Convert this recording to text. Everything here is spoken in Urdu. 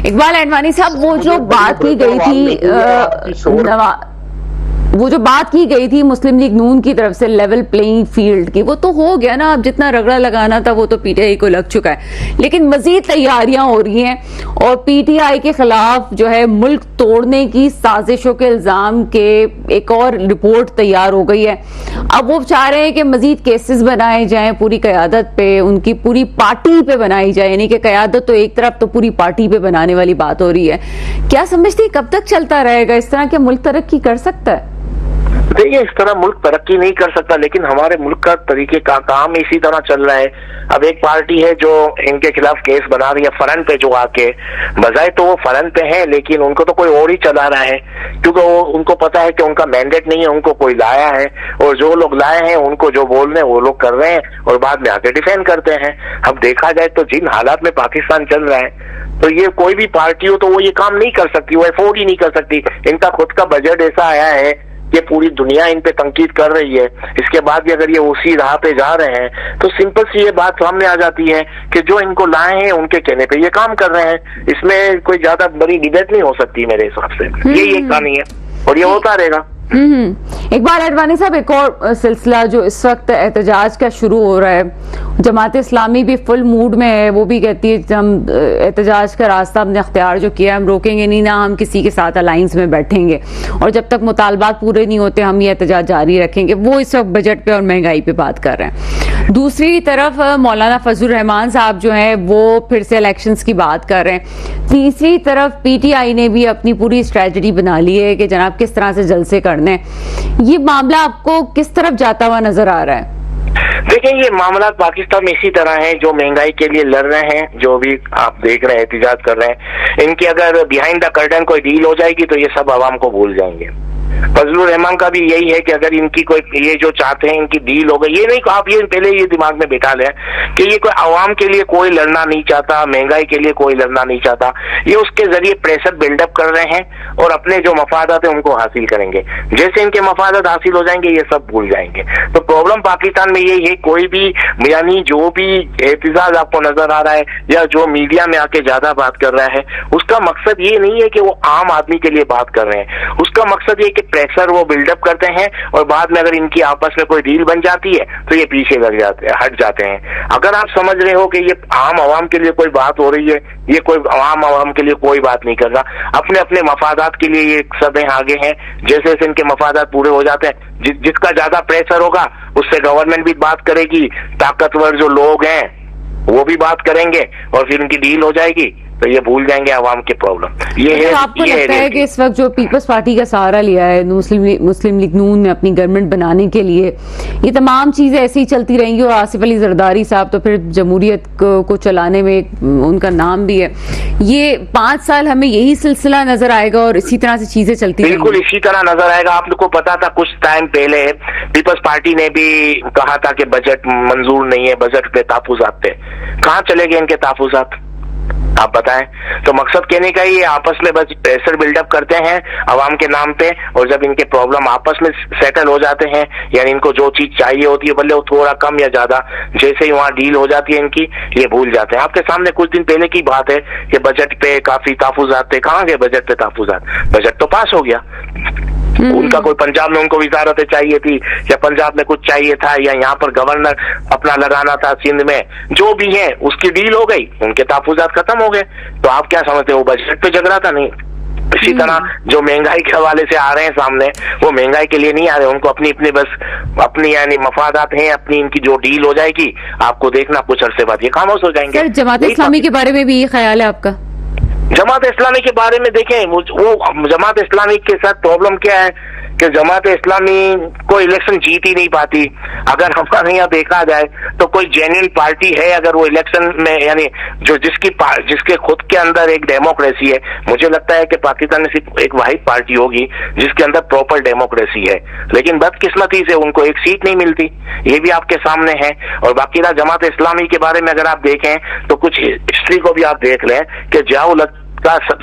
اقبال اڈوانی صاحب وہ جو بات کی گئی تھی مسلم لیگ نون کی طرف سے لیول پلینگ فیلڈ کی، وہ تو ہو گیا نا، اب جتنا رگڑا لگانا تھا وہ تو پی ٹی آئی کو لگ چکا ہے، لیکن مزید تیاریاں ہو رہی ہیں اور پی ٹی آئی کے خلاف جو ہے ملک توڑنے کی سازشوں کے الزام کے ایک اور رپورٹ تیار ہو گئی ہے۔ اب وہ چاہ رہے ہیں کہ مزید کیسز بنائے جائیں پوری قیادت پہ، ان کی پوری پارٹی پہ بنائی جائے، یعنی کہ قیادت تو ایک طرف تو پوری پارٹی پہ بنانے والی بات ہو رہی ہے۔ کیا سمجھتی کب تک چلتا رہے گا اس طرح؟ کہ ملک ترقی کر سکتا ہے؟ دیکھیے اس طرح ملک ترقی نہیں کر سکتا، لیکن ہمارے ملک کا طریقے کا کام اسی طرح چل رہا ہے۔ اب ایک پارٹی ہے جو ان کے خلاف کیس بنا رہی ہے فرنٹ پہ، جو آ کے بظاہر تو وہ فرنٹ پہ ہیں لیکن ان کو تو کوئی اور ہی چلا رہا ہے، کیونکہ وہ ان کو پتا ہے کہ ان کا مینڈیٹ نہیں ہے، ان کو کوئی لایا ہے اور جو لوگ لائے ہیں ان کو جو بول رہے ہیں وہ لوگ کر رہے ہیں اور بعد میں آ کے ڈیفینڈ کرتے ہیں۔ اب دیکھا جائے تو جن حالات میں پاکستان چل رہا ہے تو یہ کوئی بھی پارٹی ہو تو وہ یہ کام نہیں کر سکتی، وہ افورڈ ہی نہیں کر سکتی۔ ان کا خود کا بجٹ ایسا آیا ہے کہ پوری دنیا ان پہ تنقید کر رہی ہے، اس کے بعد بھی اگر یہ اسی راہ پہ جا رہے ہیں تو سمپل سی یہ بات سامنے آ جاتی ہے کہ جو ان کو لائے ہیں ان کے کہنے پہ یہ کام کر رہے ہیں۔ اس میں کوئی زیادہ بڑی ڈیبیٹ نہیں ہو سکتی میرے حساب سے، یہی ایک کہانی ہے اور یہ ہوتا رہے گا۔ اقبال اڈوانی صاحب، ایک اور سلسلہ جو اس وقت احتجاج کا شروع ہو رہا ہے، جماعت اسلامی بھی فل موڈ میں ہے، وہ بھی کہتی ہے کہ ہم احتجاج کا راستہ ہم نے اختیار جو کیا ہم روکیں گے نہیں، نہ ہم کسی کے ساتھ الائنس میں بیٹھیں گے، اور جب تک مطالبات پورے نہیں ہوتے ہم یہ احتجاج جاری رکھیں گے۔ وہ اس وقت بجٹ پہ اور مہنگائی پہ بات کر رہے ہیں۔ دوسری طرف مولانا فضل الرحمان صاحب جو ہیں وہ پھر سے الیکشنز کی بات کر رہے ہیں۔ تیسری طرف پی ٹی آئی نے بھی اپنی پوری اسٹریٹجی بنا لی ہے کہ جناب کس طرح سے جلسے کرنے۔ یہ معاملہ آپ کو کس طرف جاتا ہوا نظر آ رہا ہے؟ دیکھیں یہ معاملات پاکستان میں اسی طرح ہیں، جو مہنگائی کے لیے لڑ رہے ہیں، جو بھی آپ دیکھ رہے ہیں احتجاج کر رہے ہیں، ان کی اگر بیہائنڈ دا کرٹن کوئی ڈیل ہو جائے گی تو یہ سب عوام کو بھول جائیں گے۔ فضل الرحمان کا بھی یہی ہے کہ اگر ان کی کوئی یہ جو چاہتے ہیں ان کی ڈیل ہو گئی، یہ نہیں کہ آپ یہ پہلے یہ دماغ میں بٹھا لیں کہ یہ کوئی عوام کے لیے کوئی لڑنا نہیں چاہتا، مہنگائی کے لیے کوئی لڑنا نہیں چاہتا، یہ اس کے ذریعے پریشر بلڈ اپ کر رہے ہیں اور اپنے جو مفادات ہیں ان کو حاصل کریں گے۔ جیسے ان کے مفادات حاصل ہو جائیں گے یہ سب بھول جائیں گے۔ تو پرابلم پاکستان میں یہی ہے، کوئی بھی یعنی جو بھی احتجاج آپ کو نظر آ رہا ہے یا جو میڈیا میں آ کے زیادہ بات کر رہا ہے، اس کا مقصد یہ نہیں ہے کہ وہ عام آدمی کے لیے بات کر رہے ہیں، اس کا مقصد یہ کہ پریشر وہ بلڈ اپ کرتے ہیں اور بعد میں اگر ان کی آپس میں کوئی ڈیل بن جاتی ہے تو یہ پیچھے لگ جاتے ہیں، ہٹ جاتے ہیں۔ اگر آپ سمجھ رہے ہو کہ یہ عام عوام کے لیے کوئی بات ہو رہی ہے، یہ کوئی عام عوام کے لیے کوئی بات نہیں کر رہا، اپنے اپنے مفادات کے لیے یہ سب آگے ہیں۔ جیسے جیسے ان کے مفادات پورے ہو جاتے ہیں، جس کا زیادہ پریشر ہوگا اس سے گورنمنٹ بھی بات کرے گی، طاقتور جو لوگ ہیں وہ بھی بات کریں گے اور پھر ان کی ڈیل ہو جائے گی تو یہ بھول جائیں گے عوام کے پرابلم۔ یہ ہے آپ کو لگتا ہے کہ اس وقت جو پیپلز پارٹی کا سہارا لیا ہے مسلم لیگ نون نے اپنی گورنمنٹ بنانے کے لیے، یہ تمام چیزیں ایسی ہی چلتی رہیں گی اور آصف علی زرداری صاحب تو پھر جمہوریت کو چلانے میں ان کا نام بھی ہے، یہ 5 سال ہمیں یہی سلسلہ نظر آئے گا اور اسی طرح سے چیزیں چلتی رہیں گی؟ بالکل اسی طرح نظر آئے گا۔ آپ لوگ کو پتا تھا کچھ ٹائم پہلے پیپلز پارٹی نے بھی کہا تھا کہ بجٹ منظور نہیں ہے، بجٹ پہ تحفظات تھے، کہاں چلے گئے ان کے تحفظات آپ بتائیں؟ تو مقصد کہنے کا یہ آپس میں بس پریشر بلڈ اپ کرتے ہیں عوام کے نام پہ، اور جب ان کے پرابلم آپس میں سیٹل ہو جاتے ہیں، یعنی ان کو جو چیز چاہیے ہوتی ہے بھلے وہ تھوڑا کم یا زیادہ، جیسے ہی وہاں ڈیل ہو جاتی ہے ان کی یہ بھول جاتے ہیں۔ آپ کے سامنے کچھ دن پہلے کی بات ہے کہ بجٹ پہ کافی تحفظات تھے، کہاں گئے بجٹ پہ تحفظات؟ بجٹ تو پاس ہو گیا، ان کا کوئی پنجاب میں ان کو وزارتیں چاہیے تھی یا پنجاب میں کچھ چاہیے تھا یا یہاں پر گورنر اپنا لگانا تھا سندھ میں، جو بھی ہے اس کی ڈیل ہو گئی، ان کے تحفظات ختم ہو گئے۔ تو آپ کیا سمجھتے ہیں وہ بجٹ پہ جگ رہا تھا؟ نہیں۔ اسی طرح جو مہنگائی کے حوالے سے آ رہے ہیں سامنے، وہ مہنگائی کے لیے نہیں آ رہے، ان کو اپنی بس اپنی یعنی مفادات ہیں، اپنی ان کی جو ڈیل ہو جائے گی آپ کو دیکھنا کچھ عرصے بعد یہ خاموش ہو جائیں گے۔ سر جماعت اسلامی کے بارے میں بھی یہ خیال ہے آپ کا؟ جماعت اسلامی کے بارے میں دیکھیں، وہ جماعت اسلامی کے ساتھ پرابلم کیا ہے کہ جماعت اسلامی کو الیکشن جیت ہی نہیں پاتی۔ اگر ہمارے یہاں دیکھا جائے تو کوئی جینوئن پارٹی ہے اگر وہ الیکشن میں یعنی جس کے خود کے اندر ایک ڈیموکریسی ہے، مجھے لگتا ہے کہ پاکستان میں صرف ایک واحد پارٹی ہوگی جس کے اندر پراپر ڈیموکریسی ہے، لیکن بدقسمتی سے ان کو ایک سیٹ نہیں ملتی، یہ بھی آپ کے سامنے ہے۔ اور باقی رہا جماعت اسلامی کے بارے میں اگر آپ دیکھیں تو کچھ ہسٹری کو بھی آپ دیکھ لیں کہ